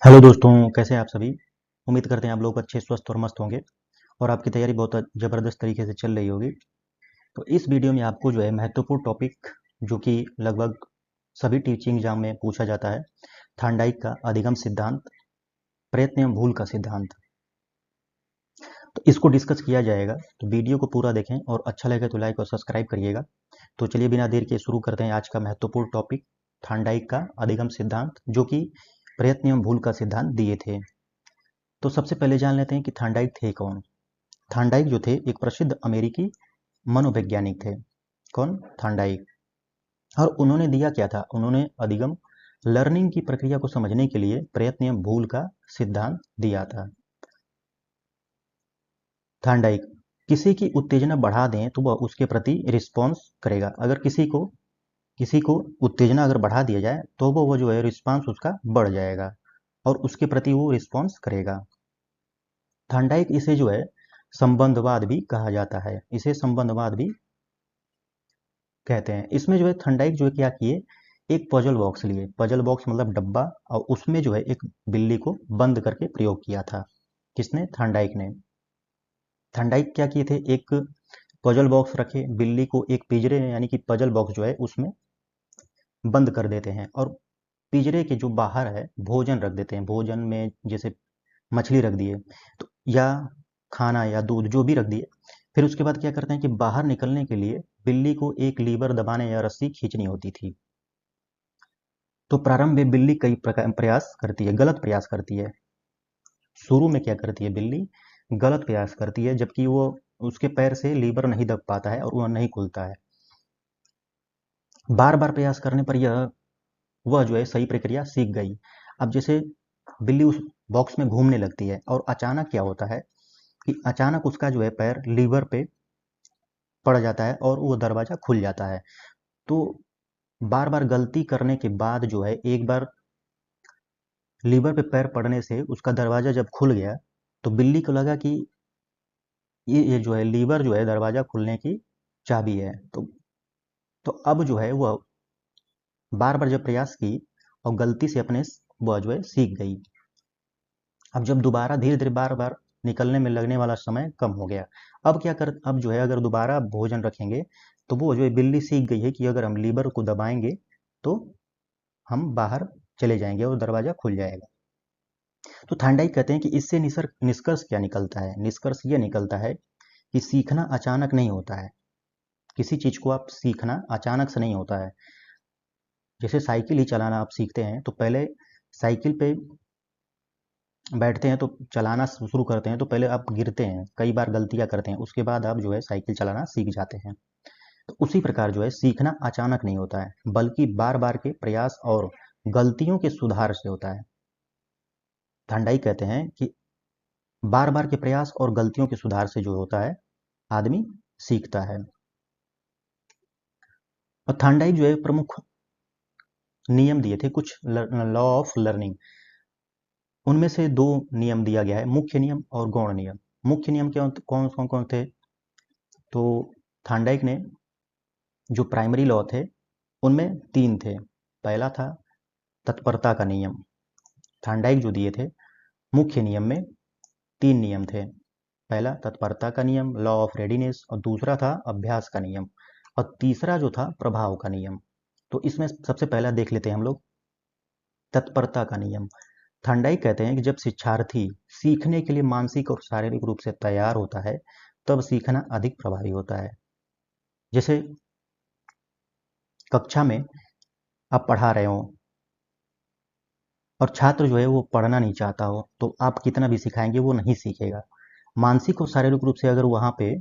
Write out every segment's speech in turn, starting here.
Hello दोस्तों, कैसे हैं आप सभी। उम्मीद करते हैं आप लोग अच्छे स्वस्थ और मस्त होंगे और आपकी तैयारी बहुत ज़बरदस्त तरीके से चल रही होगी। तो इस वीडियो में आपको जो है महत्वपूर्ण टॉपिक जो कि लगभग सभी टीचिंग एग्जाम में पूछा जाता है, थार्नडाइक का अधिगम सिद्धांत, प्रयत्न एवं भूल का सिद्धांत, तो इसको डिस्कस किया जाएगा। तो वीडियो को पूरा देखें और अच्छा लगे तो लाइक और सब्सक्राइब करिएगा। तो चलिए बिना देर के शुरू करते हैं आज का महत्वपूर्ण टॉपिक, थार्नडाइक का अधिगम सिद्धांत, जो कि प्रयत्न एवं भूल का सिद्धांत दिए थे। तो सबसे पहले जान लेते हैं कि थार्नडाइक थे कौन। थार्नडाइक जो थे एक प्रसिद्ध अमेरिकी मनोवैज्ञानिक थे। कौन? थार्नडाइक। और उन्होंने दिया क्या था? उन्होंने अधिगम लर्निंग की प्रक्रिया को समझने के लिए प्रयत्न एवं भूल का सिद्धांत दिया था। थार्नडाइक किसी की उत्तेजना बढ़ा दें तो वह उसके प्रति रिस्पॉन्स करेगा। अगर किसी को उत्तेजना अगर बढ़ा दिया जाए तो वो जो है रिस्पॉन्स उसका बढ़ जाएगा और उसके प्रति वो रिस्पॉन्स करेगा। थार्नडाइक इसे जो है संबंधवाद भी कहा जाता है, इसे संबंधवाद भी कहते हैं। इसमें जो है थार्नडाइक जो है क्या किए, एक पजल बॉक्स लिए। पजल बॉक्स मतलब डब्बा, और उसमें जो है एक बिल्ली को बंद करके प्रयोग किया था। किसने? थार्नडाइक ने। थार्नडाइक क्या किए थे, एक पजल बॉक्स रखे, बिल्ली को एक पिंजरे यानी कि पजल बॉक्स जो है उसमें बंद कर देते हैं और पिंजरे के जो बाहर है भोजन रख देते हैं। भोजन में जैसे मछली रख दिए तो, या खाना या दूध जो भी रख दिए। फिर उसके बाद क्या करते हैं कि बाहर निकलने के लिए बिल्ली को एक लीवर दबाने या रस्सी खींचनी होती थी। तो प्रारंभ में बिल्ली कई प्रकार प्रयास करती है, गलत प्रयास करती है। शुरू में क्या करती है बिल्ली? गलत प्रयास करती है, जबकि वो उसके पैर से लीवर नहीं दब पाता है और वह नहीं खुलता है। बार बार प्रयास करने पर वह जो है सही प्रक्रिया सीख गई। अब जैसे बिल्ली उस बॉक्स में घूमने लगती है और अचानक क्या होता है कि अचानक उसका जो है पैर लीवर पे पड़ जाता है और वो दरवाजा खुल जाता है। तो बार बार गलती करने के बाद जो है एक बार लीवर पे पैर पड़ने से उसका दरवाजा जब खुल गया तो बिल्ली को लगा कि ये जो है लीवर जो है दरवाजा खुलने की चाबी है। तो अब जो है वह बार बार जब प्रयास की और गलती से अपने वह जो है सीख गई। अब जब दोबारा धीरे धीरे बार बार निकलने में लगने वाला समय कम हो गया। अब जो है अगर दोबारा भोजन रखेंगे तो वो जो है बिल्ली सीख गई है कि अगर हम लीवर को दबाएंगे तो हम बाहर चले जाएंगे और दरवाजा खुल जाएगा। तो थार्नडाइक कहते हैं कि इससे निष्कर्ष क्या निकलता है? निष्कर्ष ये निकलता है कि सीखना अचानक नहीं होता है। किसी चीज को आप सीखना अचानक से नहीं होता है। जैसे साइकिल ही चलाना आप सीखते हैं तो पहले साइकिल पे बैठते हैं तो चलाना शुरू करते हैं तो पहले आप गिरते हैं, कई बार गलतियां करते हैं, उसके बाद आप जो है साइकिल चलाना सीख जाते हैं। तो उसी प्रकार जो है सीखना अचानक नहीं होता है, बल्कि बार बार के प्रयास और गलतियों के सुधार से होता है। थार्नडाइक कहते हैं कि बार बार के प्रयास और गलतियों के सुधार से जो होता है आदमी सीखता है। और थार्नडाइक जो है प्रमुख नियम दिए थे, कुछ लॉ ऑफ लर्निंग। उनमें से दो नियम दिया गया है, मुख्य नियम और गौण नियम। मुख्य नियम क्या कौन कौन कौन थे? तो थार्नडाइक ने जो प्राइमरी लॉ थे उनमें तीन थे। पहला था तत्परता का नियम। थार्नडाइक जो दिए थे मुख्य नियम में तीन नियम थे। पहला तत्परता का नियम, लॉ ऑफ रेडीनेस, और दूसरा था अभ्यास का नियम, और तीसरा जो था प्रभाव का नियम। तो इसमें सबसे पहला देख लेते हैं हम लोग तत्परता का नियम। थार्नडाइक कहते हैं कि जब शिक्षार्थी सीखने के लिए मानसिक और शारीरिक रूप से तैयार होता है तब सीखना अधिक प्रभावी होता है। जैसे कक्षा में आप पढ़ा रहे हो और छात्र जो है वो पढ़ना नहीं चाहता हो तो आप कितना भी सिखाएंगे वो नहीं सीखेगा। मानसिक और शारीरिक रूप से अगर वहां पे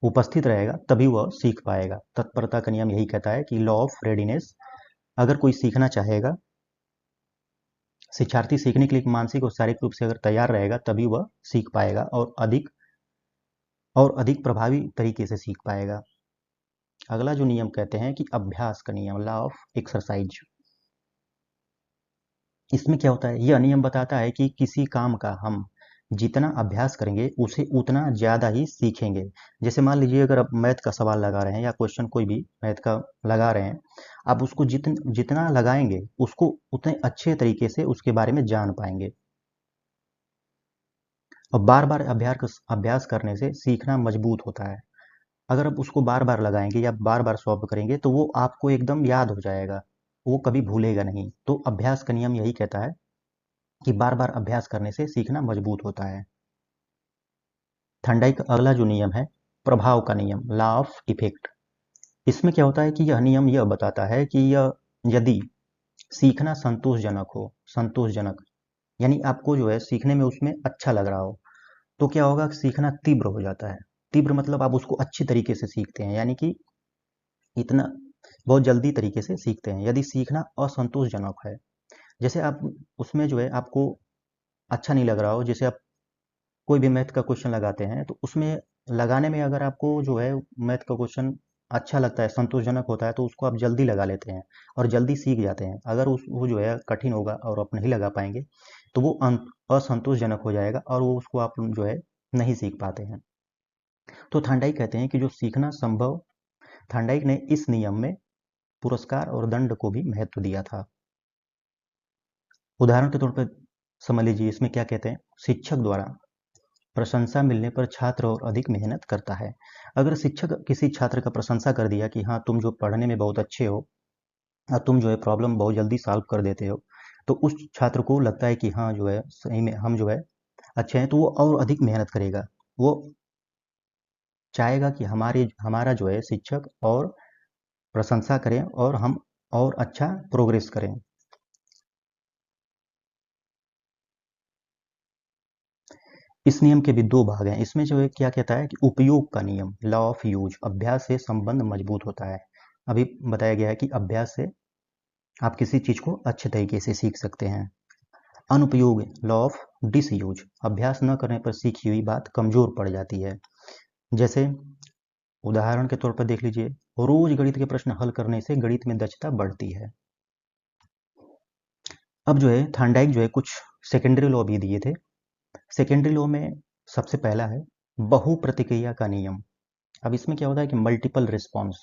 उपस्थित रहेगा तभी वह सीख पाएगा। तत्परता का नियम यही कहता है कि लॉ ऑफ रेडीनेस, अगर कोई सीखना चाहेगा, शिक्षार्थी सीखने के लिए मानसिक और शारीरिक रूप से अगर तैयार रहेगा तभी वह सीख पाएगा और अधिक प्रभावी तरीके से सीख पाएगा। अगला जो नियम कहते हैं कि अभ्यास का नियम, लॉ ऑफ एक्सरसाइज। इसमें क्या होता है? यह नियम बताता है कि किसी काम का हम जितना अभ्यास करेंगे उसे उतना ज़्यादा ही सीखेंगे। जैसे मान लीजिए अगर आप मैथ का सवाल लगा रहे हैं या क्वेश्चन कोई भी मैथ का लगा रहे हैं, आप उसको जितना लगाएंगे उसको उतने अच्छे तरीके से उसके बारे में जान पाएंगे। और बार बार अभ्यास करने से सीखना मजबूत होता है। अगर आप उसको बार बार लगाएंगे या बार बार सॉल्व करेंगे तो वो आपको एकदम याद हो जाएगा, वो कभी भूलेगा नहीं। तो अभ्यास का नियम यही कहता है कि बार बार अभ्यास करने से सीखना मजबूत होता है। थर्नडाइक का अगला जो नियम है, प्रभाव का नियम, लॉ ऑफ इफेक्ट। इसमें क्या होता है कि यह नियम यह बताता है कि यह यदि सीखना संतोषजनक यानी आपको जो है सीखने में उसमें अच्छा लग रहा हो, तो क्या होगा, सीखना तीव्र हो जाता है। तीव्र मतलब आप उसको अच्छी तरीके से सीखते हैं, यानी कि इतना बहुत जल्दी तरीके से सीखते हैं। यदि सीखना असंतोषजनक है, जैसे आप उसमें जो है आपको अच्छा नहीं लग रहा हो, जैसे आप कोई भी मैथ का क्वेश्चन लगाते हैं तो उसमें लगाने में अगर आपको जो है मैथ का क्वेश्चन अच्छा लगता है, संतोषजनक होता है, तो उसको आप जल्दी लगा लेते हैं और जल्दी सीख जाते हैं। अगर वो जो है कठिन होगा और आप नहीं लगा पाएंगे तो वो असंतोषजनक हो जाएगा और वो उसको आप जो है नहीं सीख पाते हैं। तो थांडाई कहते हैं कि जो सीखना संभव, थांडाइक ने इस नियम में पुरस्कार और दंड को भी महत्व दिया था। उदाहरण के तौर पर समझ लीजिए, इसमें क्या कहते हैं, शिक्षक द्वारा प्रशंसा मिलने पर छात्र और अधिक मेहनत करता है। अगर शिक्षक किसी छात्र का प्रशंसा कर दिया कि हाँ तुम जो पढ़ने में बहुत अच्छे हो और तुम जो है प्रॉब्लम बहुत जल्दी सॉल्व कर देते हो, तो उस छात्र को लगता है कि हाँ जो है सही में हम जो है अच्छे हैं, तो वो और अधिक मेहनत करेगा। वो चाहेगा कि हमारा जो है शिक्षक और प्रशंसा करें और हम और अच्छा प्रोग्रेस करें। इस नियम के भी दो भाग हैं। इसमें जो है क्या कहता है कि उपयोग का नियम, लॉ ऑफ यूज, अभ्यास से संबंध मजबूत होता है। अभी बताया गया है कि अभ्यास से आप किसी चीज को अच्छे तरीके से सीख सकते हैं। अनुपयोग, लॉ ऑफ डिसयूज, अभ्यास न करने पर सीखी हुई बात कमजोर पड़ जाती है। जैसे उदाहरण के तौर पर देख लीजिए, रोज गणित के प्रश्न हल करने से गणित में दक्षता बढ़ती है। अब जो है थॉर्नडाइक जो है कुछ सेकेंडरी लॉ भी दिए थे। सेकेंडरी लॉ में सबसे पहला है बहु प्रतिक्रिया का नियम। अब इसमें क्या होता है कि मल्टीपल रिस्पॉन्स,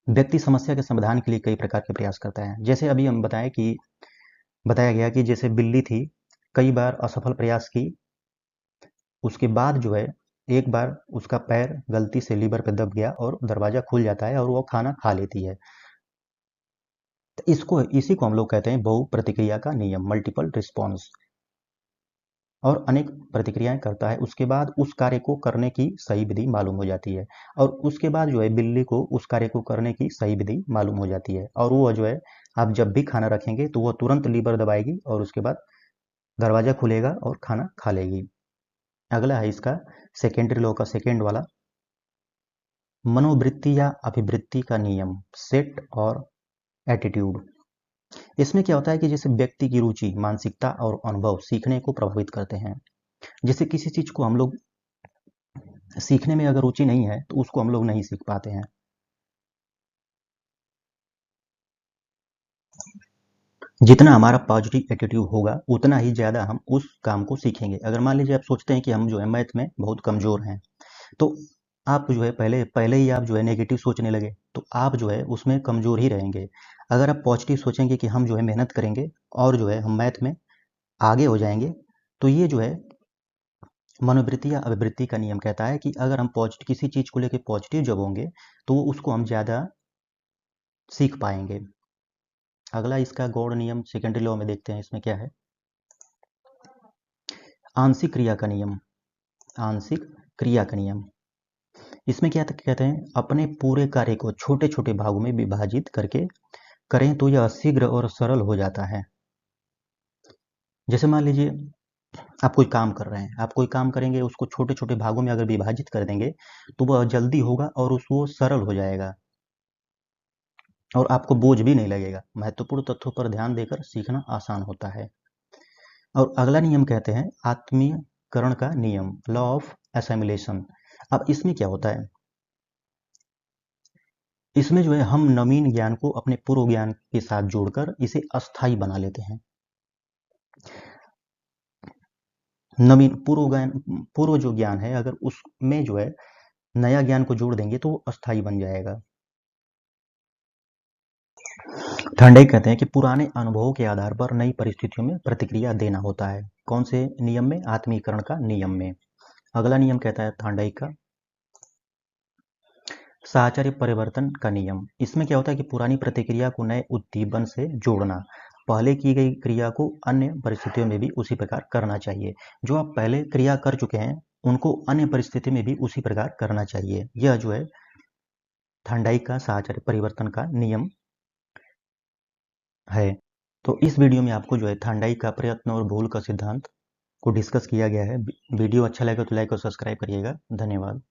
व्यक्ति समस्या के समाधान के लिए कई प्रकार के प्रयास करता है। जैसे अभी हम बताया गया कि जैसे बिल्ली थी, कई बार असफल प्रयास की, उसके बाद जो है एक बार उसका पैर गलती से लीवर पे दब गया और दरवाजा खुल जाता है और वो खाना खा लेती है। तो इसी को हम लोग कहते हैं बहु प्रतिक्रिया का नियम, मल्टीपल रिस्पॉन्स। और अनेक प्रतिक्रियाएं करता है, उसके बाद उस कार्य को करने की सही विधि मालूम हो जाती है। और उसके बाद जो है बिल्ली को उस कार्य को करने की सही विधि मालूम हो जाती है, और वो जो है आप जब भी खाना रखेंगे तो वो तुरंत लीवर दबाएगी और उसके बाद दरवाजा खुलेगा और खाना खा लेगी। अगला है इसका सेकेंडरी लॉ का सेकेंड वाला, मनोवृत्ति या अभिवृत्ति का नियम, सेट और एटीट्यूड। इसमें क्या होता है कि जैसे व्यक्ति की रुचि, मानसिकता और अनुभव सीखने को प्रभावित करते हैं। जैसे किसी चीज को हम लोग सीखने में अगर रुचि नहीं है तो उसको हम लोग नहीं सीख पाते हैं। जितना हमारा पॉजिटिव एटीट्यूड होगा उतना ही ज़्यादा हम उस काम को सीखेंगे। अगर मान लीजिए आप सोचते हैं कि हम जो है मैथ में बहुत कमज़ोर हैं, तो आप जो है पहले पहले ही आप जो है नेगेटिव सोचने लगे तो आप जो है उसमें कमज़ोर ही रहेंगे। अगर आप पॉजिटिव सोचेंगे कि हम जो है मेहनत करेंगे और जो है हम मैथ में आगे हो जाएंगे, तो ये जो है मनोवृत्ति या अभिवृत्ति का नियम कहता है कि अगर हम पॉजिटिव किसी चीज़ को लेकर पॉजिटिव जब होंगे तो उसको हम ज़्यादा सीख पाएंगे। अगला इसका गॉड नियम सेकेंडरी लॉ में देखते हैं, इसमें क्या है, आंशिक क्रिया का नियम, आंशिक क्रिया का नियम। इसमें क्या कहते हैं, अपने पूरे कार्य को छोटे छोटे भागों में विभाजित करके करें तो यह शीघ्र और सरल हो जाता है। जैसे मान लीजिए आप कोई काम कर रहे हैं, आप कोई काम करेंगे उसको छोटे छोटे भागों में अगर विभाजित कर देंगे तो वह जल्दी होगा और उसको सरल हो जाएगा और आपको बोझ भी नहीं लगेगा। महत्वपूर्ण तथ्यों पर ध्यान देकर सीखना आसान होता है। और अगला नियम कहते हैं आत्मीयकरण का नियम, लॉ ऑफ एसिमिलेशन। अब इसमें क्या होता है, इसमें जो है हम नवीन ज्ञान को अपने पूर्व ज्ञान के साथ जोड़कर इसे अस्थाई बना लेते हैं। नवीन पूर्व जो ज्ञान है, अगर उसमें जो है नया ज्ञान को जोड़ देंगे तो वो अस्थायी बन जाएगा। थांडाइक कहते हैं कि पुराने अनुभवों के आधार पर नई परिस्थितियों में प्रतिक्रिया देना होता है। कौन से नियम में? आत्मीकरण का नियम में। अगला नियम कहता है थांडाइक का साहचर्य परिवर्तन का नियम। इसमें क्या होता है कि पुरानी प्रतिक्रिया को नए उद्दीपन से जोड़ना। पहले की गई क्रिया को अन्य परिस्थितियों में भी उसी प्रकार करना चाहिए। जो आप पहले क्रिया कर चुके हैं उनको अन्य परिस्थिति में भी उसी प्रकार करना चाहिए। यह जो है थांडाइक का साहचर्य परिवर्तन का नियम है। तो इस वीडियो में आपको जो है थांडाइक का प्रयत्न और भूल का सिद्धांत को डिस्कस किया गया है। वीडियो अच्छा लगा तो लाइक और सब्सक्राइब करिएगा। धन्यवाद।